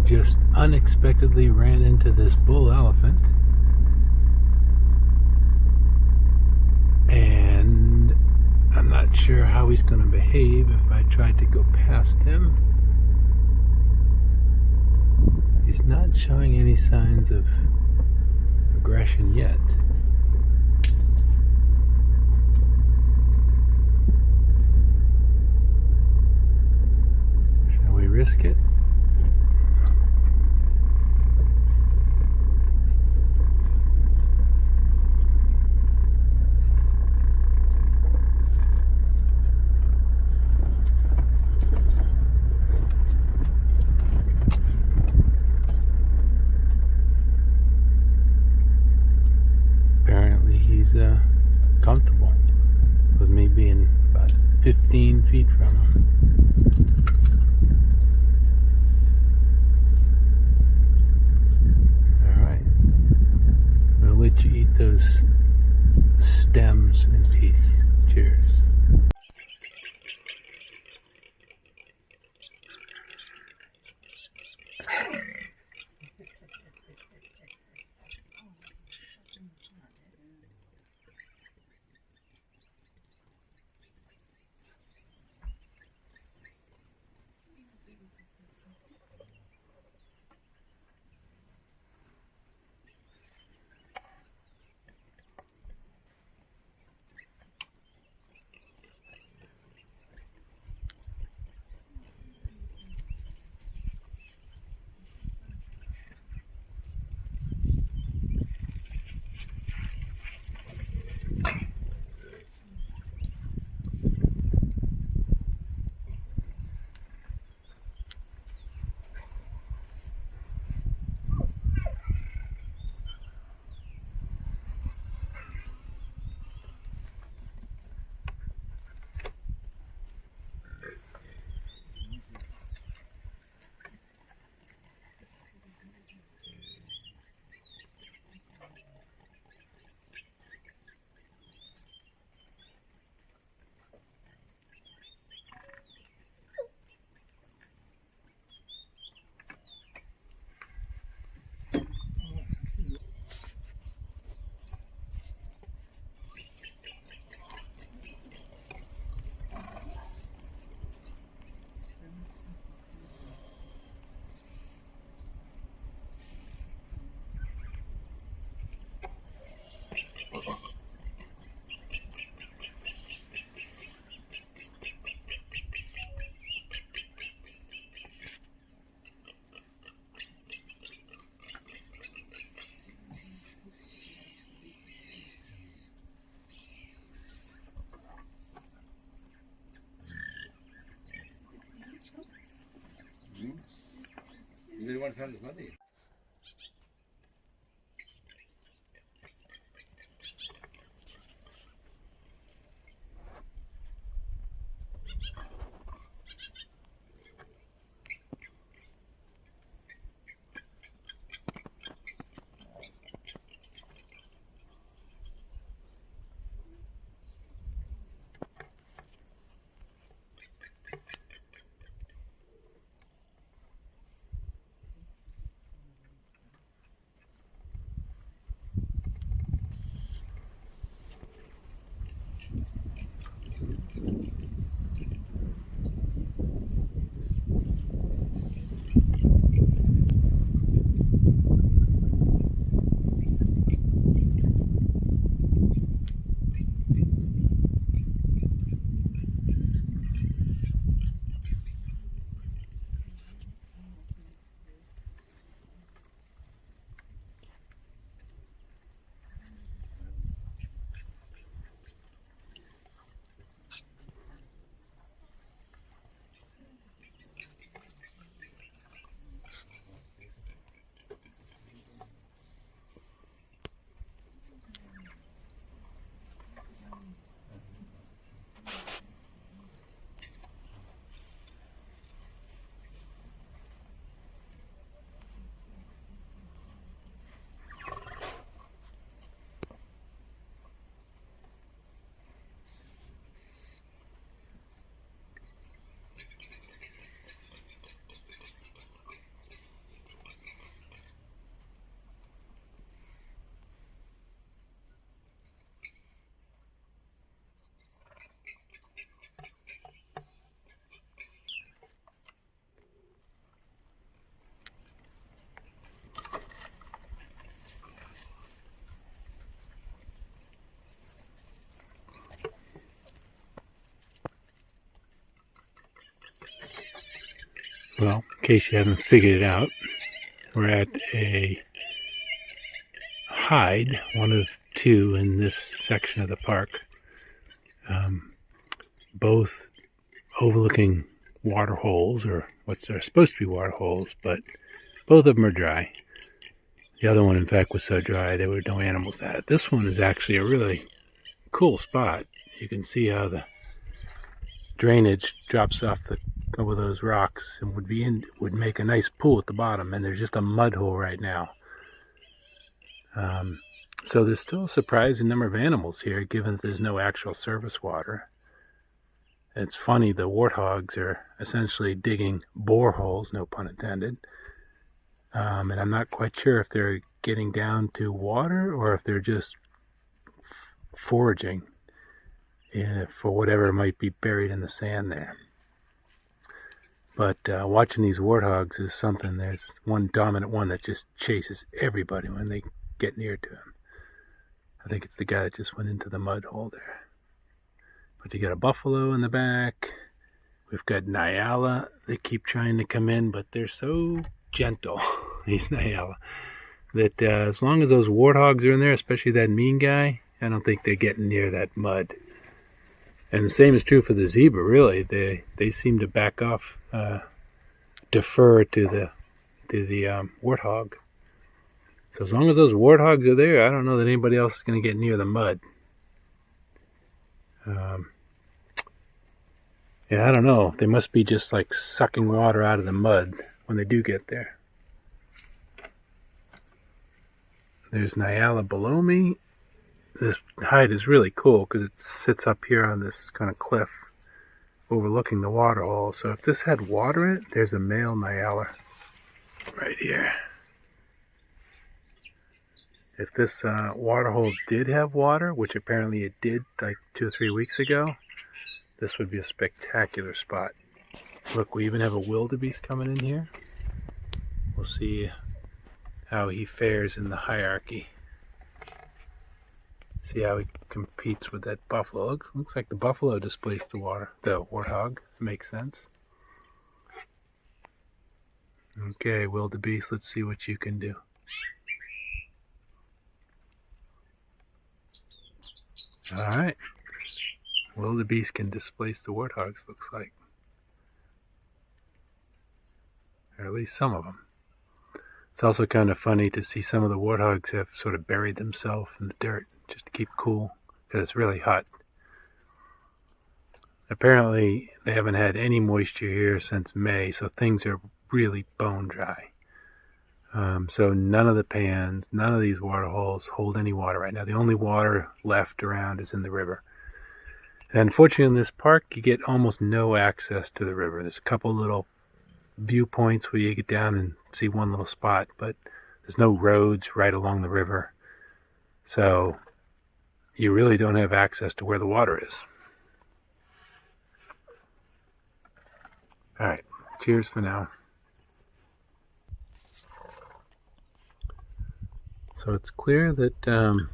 just unexpectedly ran into this bull elephant, and I'm not sure how he's going to behave if I try to go past him. He's not showing any signs of aggression yet. Shall we risk it? Apparently he's comfortable with me being about 15 feet from him. Alright. I'm going to let you eat those stems in peace. Cheers. You want to find his money? Well, in case you haven't figured it out, we're at a hide, one of two in this section of the park, both overlooking water holes, or what are supposed to be water holes, but both of them are dry. The other one, in fact, was so dry there were no animals at it. This one is actually a really cool spot. You can see how the drainage drops off over those rocks and would make a nice pool at the bottom, and there's just a mud hole right now. So there's still a surprising number of animals here, given that there's no actual surface water. It's funny, the warthogs are essentially digging boreholes, no pun intended. And I'm not quite sure if they're getting down to water or if they're just foraging for whatever might be buried in the sand there. But watching these warthogs is something. There's one dominant one that just chases everybody when they get near to him. I think it's the guy that just went into the mud hole there. But you got a buffalo in the back. We've got Nyala. They keep trying to come in, but they're so gentle, these Nyala, that as long as those warthogs are in there, especially that mean guy, I don't think they're getting near that mud. And the same is true for the zebra, really. They seem to back off, defer to the warthog. So as long as those warthogs are there, I don't know that anybody else is going to get near the mud. Yeah, I don't know. They must be just like sucking water out of the mud when they do get there. There's Nyala below me. This hide is really cool because it sits up here on this kind of cliff overlooking the water hole. So if this had water in it, there's a male Nyala right here. If this water hole did have water, which apparently it did like 2 or 3 weeks ago, this would be a spectacular spot. Look, we even have a wildebeest coming in here. We'll see how he fares in the hierarchy. See how he competes with that buffalo. Looks like the buffalo displaced the warthog. Makes sense. Okay, wildebeest, let's see what you can do. Alright. Wildebeest can displace the warthogs, looks like. Or at least some of them. It's also kind of funny to see some of the warthogs have sort of buried themselves in the dirt just to keep cool, because it's really hot. Apparently, they haven't had any moisture here since May, so things are really bone dry. So none of the pans, none of these water holes hold any water right now. The only water left around is in the river. And unfortunately, in this park, you get almost no access to the river. There's a couple little viewpoints where you get down and see one little spot, but there's no roads right along the river. So you really don't have access to where the water is. All right, cheers for now. So it's clear that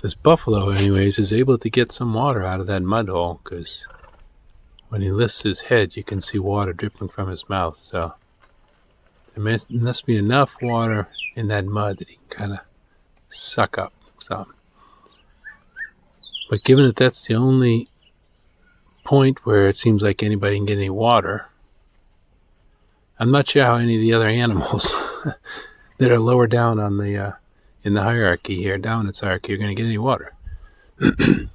this buffalo, anyways, is able to get some water out of that mud hole, because when he lifts his head, you can see water dripping from his mouth. So there must be enough water in that mud that he can kind of suck up some. But given that that's the only point where it seems like anybody can get any water, I'm not sure how any of the other animals that are lower down on the in the hierarchy here, down its hierarchy, are going to get any water. The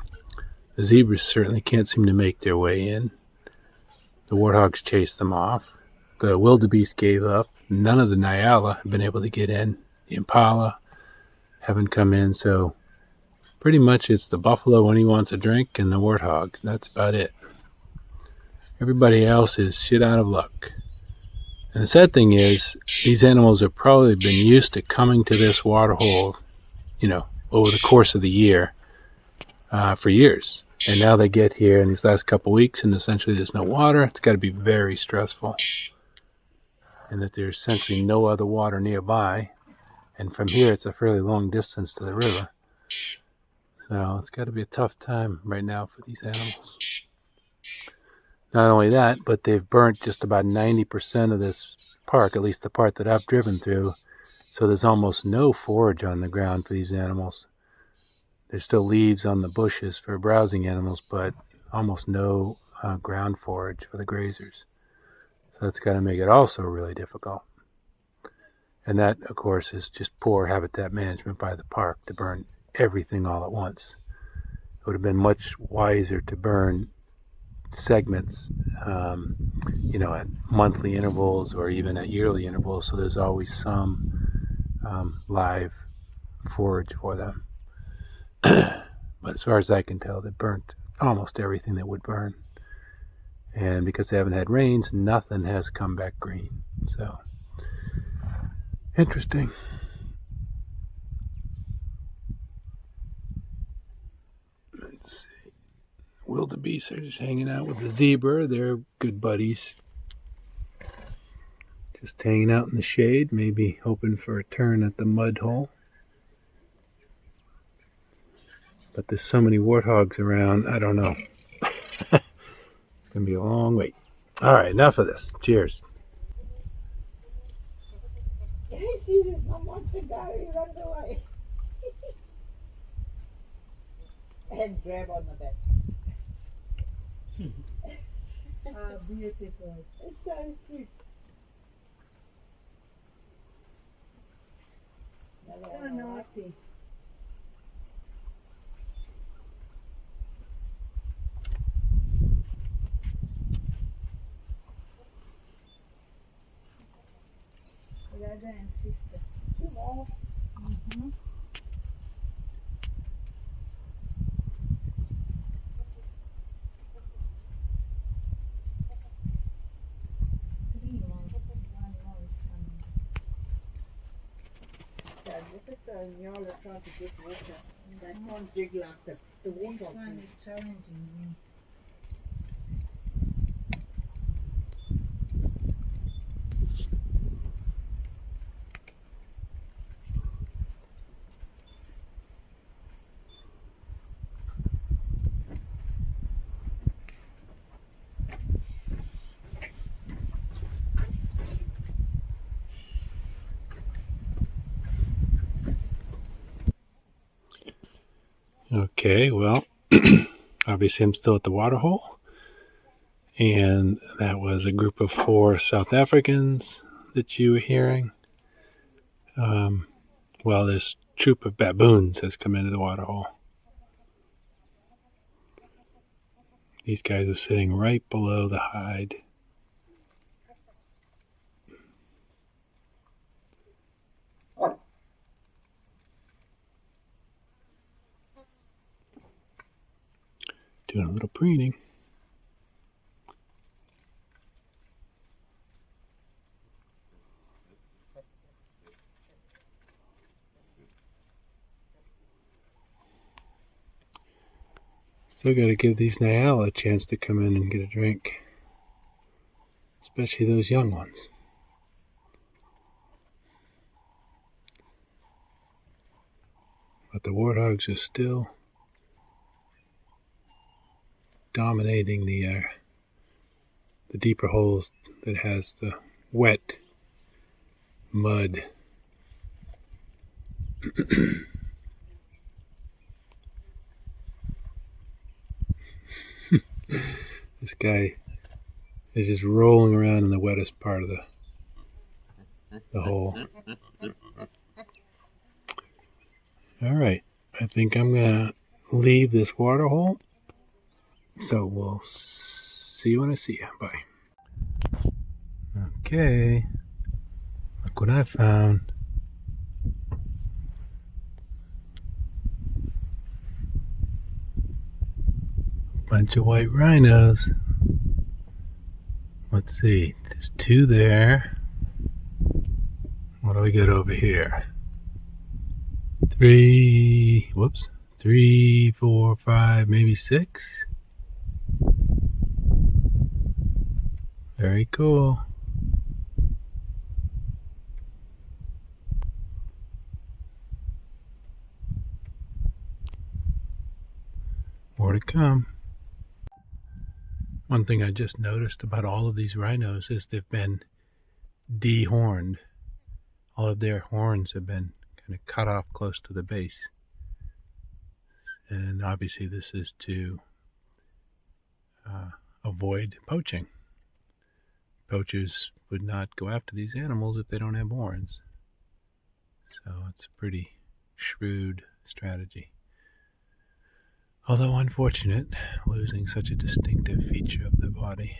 zebras certainly can't seem to make their way in. The warthogs chased them off. The wildebeest gave up. None of the Nyala have been able to get in. The impala haven't come in. So pretty much it's the buffalo when he wants a drink and the warthogs. That's about it. Everybody else is shit out of luck. And the sad thing is, these animals have probably been used to coming to this water hole, over the course of the year, for years. And now they get here in these last couple weeks, and essentially there's no water. It's got to be very stressful. And that there's essentially no other water nearby. And from here, it's a fairly long distance to the river. So it's got to be a tough time right now for these animals. Not only that, but they've burnt just about 90% of this park, at least the part that I've driven through. So there's almost no forage on the ground for these animals. There's still leaves on the bushes for browsing animals, but almost no ground forage for the grazers. So that's got to make it also really difficult. And that, of course, is just poor habitat management by the park to burn everything all at once. It would have been much wiser to burn segments, at monthly intervals or even at yearly intervals, so there's always some live forage for them. But as far as I can tell, they burnt almost everything that would burn. And because they haven't had rains, nothing has come back green. So, interesting. Let's see. Wildebeest are just hanging out with the zebra. They're good buddies. Just hanging out in the shade, maybe hoping for a turn at the mud hole. But there's so many warthogs around, I don't know. It's going to be a long wait. All right, enough of this. Cheers. He sees his mum wants to go, he runs away. And grab on the back. Beautiful. It's so cute. So naughty. Brother and sister. Two more. Mm-hmm. Three more. One more is coming. Dad, look at the Nyala trying to get water. They can't dig like the water. This one is challenging me. Okay, well, obviously I'm still at the water hole. And that was a group of 4 South Africans that you were hearing. Well, this troop of baboons has come into the water hole. These guys are sitting right below the hide. Doing a little preening. Still got to give these Nyala a chance to come in and get a drink, especially those young ones. But the warthogs are still dominating the deeper holes that has the wet mud. This guy is just rolling around in the wettest part of the hole. All right, I think I'm gonna leave this water hole. So we'll see you when I see you. Bye. Okay, look what I found. Bunch of white rhinos. Let's see, there's 2 there. What do we got over here? 3, 4, 5, maybe 6. Very cool. More to come. One thing I just noticed about all of these rhinos is they've been dehorned. All of their horns have been kind of cut off close to the base. And obviously this is to avoid poaching. Poachers would not go after these animals if they don't have horns. So it's a pretty shrewd strategy. Although unfortunate, losing such a distinctive feature of the body.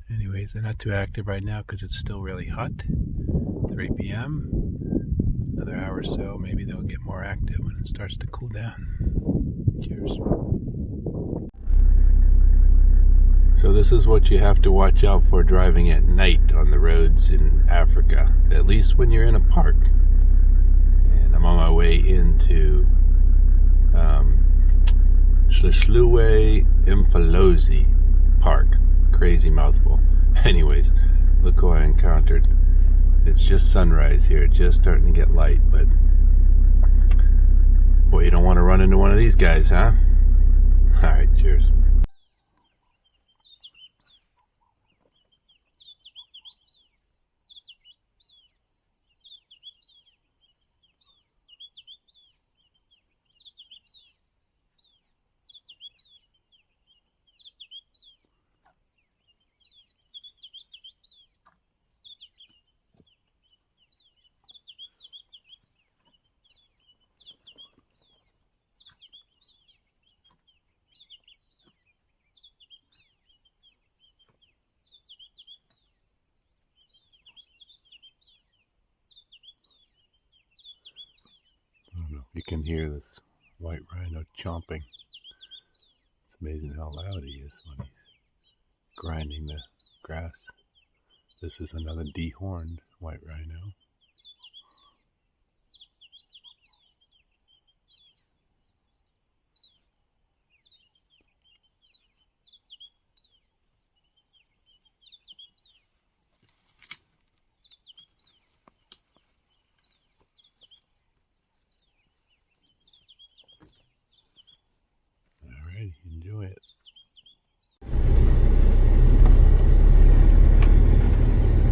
Anyways, they're not too active right now because it's still really hot. 3 p.m. Another hour or so, maybe they'll get more active when it starts to cool down. Cheers. So this is what you have to watch out for driving at night on the roads in Africa, at least when you're in a park. And I'm on my way into Hluhluwe-iMfolozi Park. Crazy mouthful. Anyways, look who I encountered. It's just sunrise here, just starting to get light, but boy, you don't want to run into one of these guys, huh? Alright, cheers. I don't know if you can hear this white rhino chomping. It's amazing how loud he is when he's grinding the grass. This is another dehorned white rhino. Alright, enjoy it.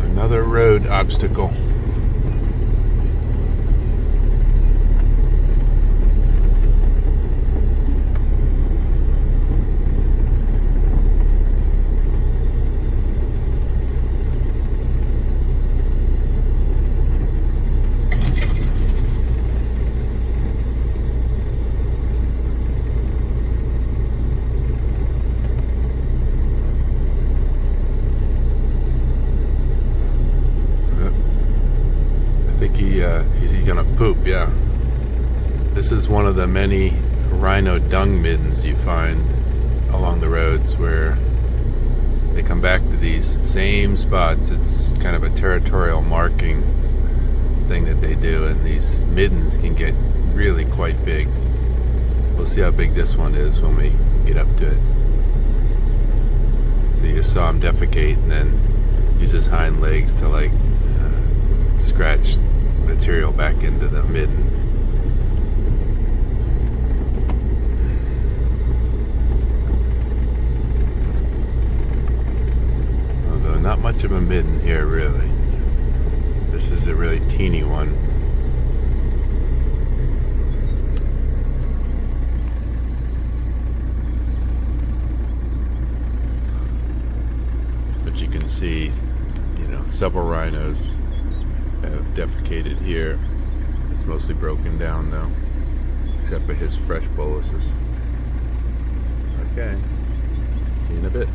Another road obstacle. He's gonna poop, yeah. This is one of the many rhino dung middens you find along the roads where they come back to these same spots. It's kind of a territorial marking thing that they do, and these middens can get really quite big. We'll see how big this one is when we get up to it. So you just saw him defecate and then use his hind legs to like scratch material back into the midden. Although not much of a midden here really. This is a really teeny one. But you can see, several rhinos have defecated here. It's mostly broken down though, except for his fresh boluses. Okay, see you in a bit.